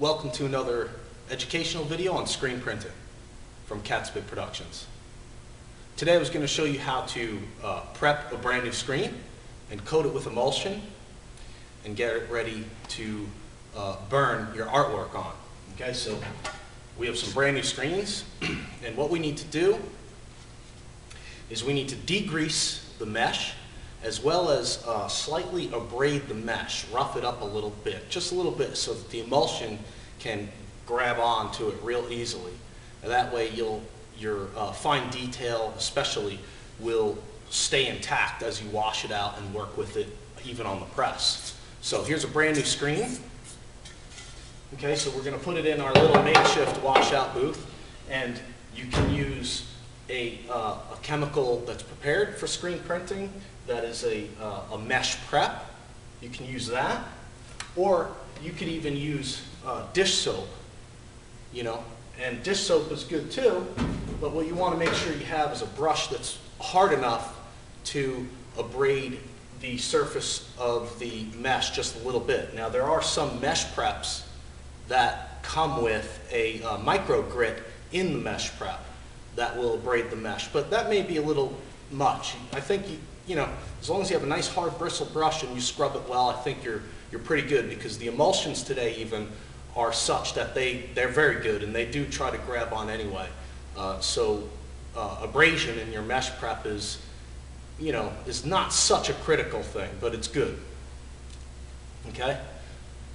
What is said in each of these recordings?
Welcome to another educational video on screen printing from Catspit Productions. Today I was going to show you how to prep a brand new screen and coat it with emulsion and get it ready to burn your artwork on. Okay, so we have some brand new screens, and what we need to do is we need to degrease the mesh as well as slightly abrade the mesh, rough it up a little bit, just a little bit, so that the emulsion can grab onto it real easily. And that way your fine detail especially will stay intact as you wash it out and work with it even on the press. So here's a brand new screen. Okay, so we're going to put it in our little makeshift washout booth, and you can use a chemical that's prepared for screen printing that is a mesh prep. You can use that, or you could even use dish soap, you know, and dish soap is good too, but what you want to make sure you have is a brush that's hard enough to abrade the surface of the mesh just a little bit. Now there are some mesh preps that come with a micro grit in the mesh prep that will abrade the mesh, but that may be a little much. I think you know, as long as you have a nice hard bristle brush and you scrub it well, I think you're pretty good, because the emulsions today even are such that they're very good and they do try to grab on anyway. So abrasion in your mesh prep is, you know, is not such a critical thing, but it's good. Okay?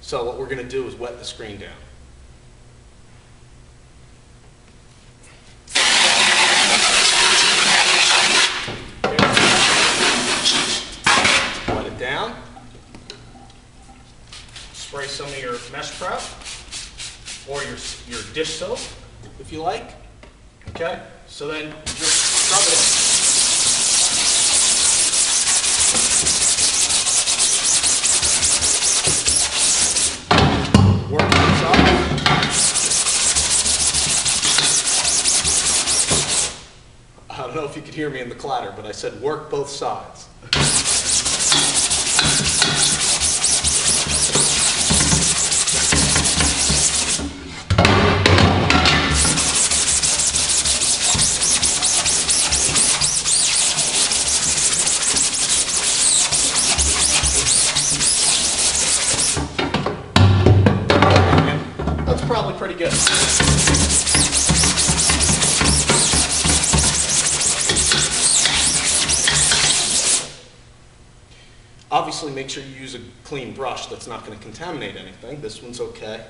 So what we're going to do is wet the screen down. Wet it down. Spray some of your mesh prep or your dish soap if you like. Okay? So then just scrub it in. Work this up. I don't know if you could hear me in the clatter, but I said work both sides. Probably pretty good. Obviously, make sure you use a clean brush that's not going to contaminate anything. This one's okay.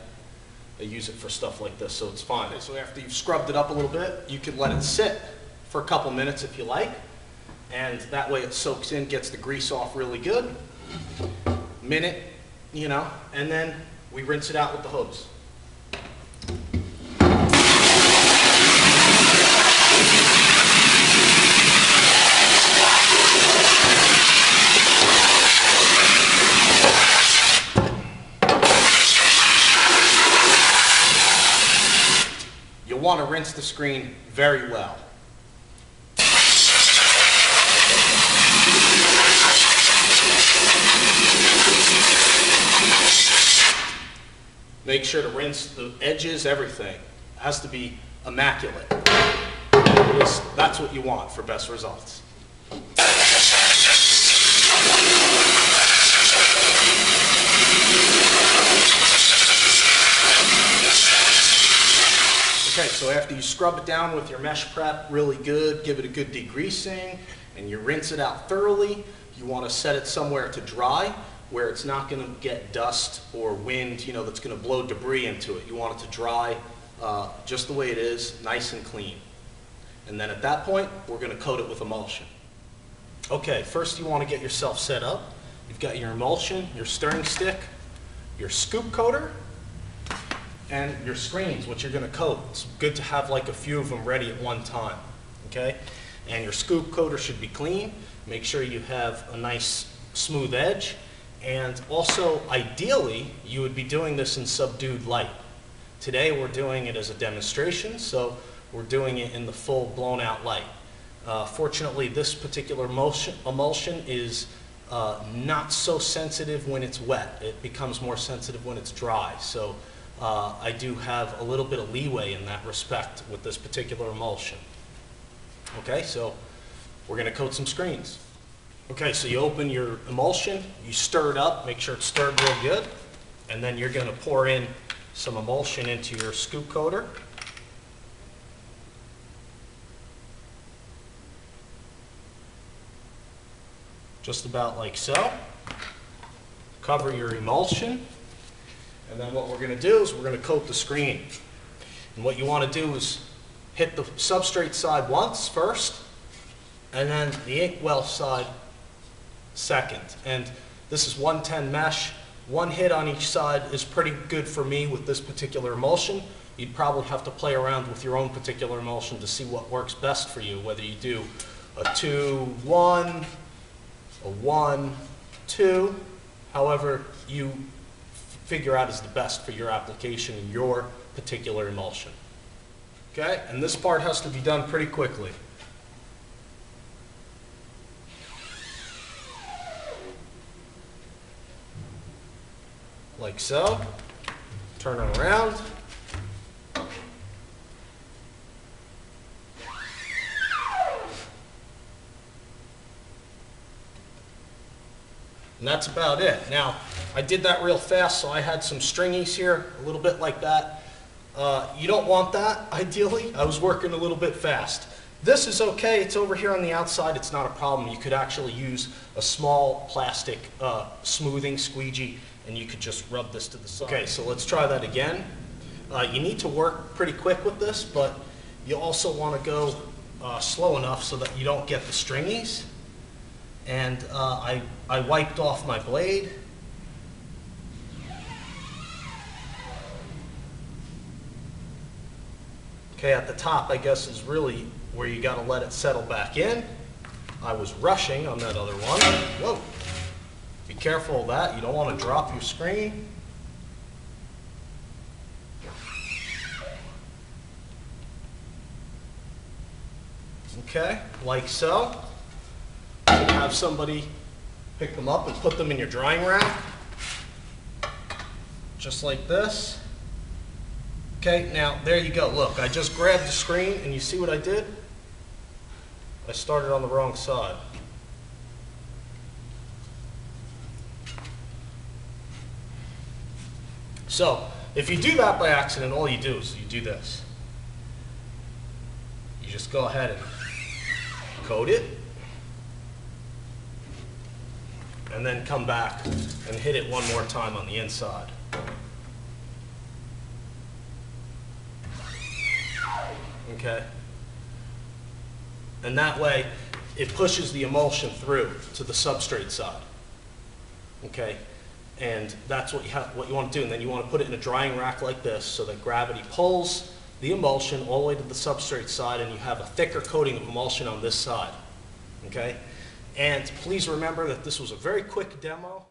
I use it for stuff like this, so it's fine. So after you've scrubbed it up a little bit, you can let it sit for a couple minutes if you like, and that way it soaks in, gets the grease off really good. Minute, you know, and then we rinse it out with the hose. You'll want to rinse the screen very well. Make sure to rinse the edges, everything. It has to be immaculate. At least that's what you want for best results. Okay, so after you scrub it down with your mesh prep really good, give it a good degreasing, and you rinse it out thoroughly, you want to set it somewhere to dry where it's not going to get dust or wind, you know, that's going to blow debris into it. You want it to dry just the way it is, nice and clean. And then at that point, we're going to coat it with emulsion. Okay, first you want to get yourself set up. You've got your emulsion, your stirring stick, your scoop coater, and your screens, which you're going to coat. It's good to have like a few of them ready at one time, okay? And your scoop coater should be clean. Make sure you have a nice smooth edge, and also ideally you would be doing this in subdued light. Today we're doing it as a demonstration, so we're doing it in the full blown out light. Fortunately, this particular emulsion is not so sensitive when it's wet. It becomes more sensitive when it's dry. So I do have a little bit of leeway in that respect with this particular emulsion. Okay, so we're going to coat some screens. Okay, so you open your emulsion, you stir it up, make sure it's stirred real good, and then you're going to pour in some emulsion into your scoop coater. Just about like so. Cover your emulsion, and then what we're going to do is we're going to coat the screen. And what you want to do is hit the substrate side once first, and then the inkwell side second. And this is 110 mesh. One hit on each side is pretty good for me with this particular emulsion. You'd probably have to play around with your own particular emulsion to see what works best for you, whether you do a 2-1, a 1-2, however you figure out is the best for your application and your particular emulsion. Okay, and this part has to be done pretty quickly. Like so. Turn it around. And that's about it. Now, I did that real fast, so I had some stringies here, a little bit like that. You don't want that, ideally. I was working a little bit fast. This is okay. It's over here on the outside. It's not a problem. You could actually use a small plastic smoothing squeegee, and you could just rub this to the side. Okay, so let's try that again. You need to work pretty quick with this, but you also want to go slow enough so that you don't get the stringies. And I wiped off my blade. Okay, at the top, I guess, is really where you got to let it settle back in. I was rushing on that other one. Whoa. Be careful of that. You don't want to drop your screen. Okay, like so. Have somebody pick them up and put them in your drying rack, just like this. Okay, now there you go. Look, I just grabbed the screen, and you see what I did? I started on the wrong side. So, if you do that by accident, all you do is you do this. You just go ahead and coat it, and then come back and hit it one more time on the inside. Okay? And that way, it pushes the emulsion through to the substrate side. Okay? And that's what you want to do. And then you want to put it in a drying rack like this so that gravity pulls the emulsion all the way to the substrate side, and you have a thicker coating of emulsion on this side. Okay? And please remember that this was a very quick demo.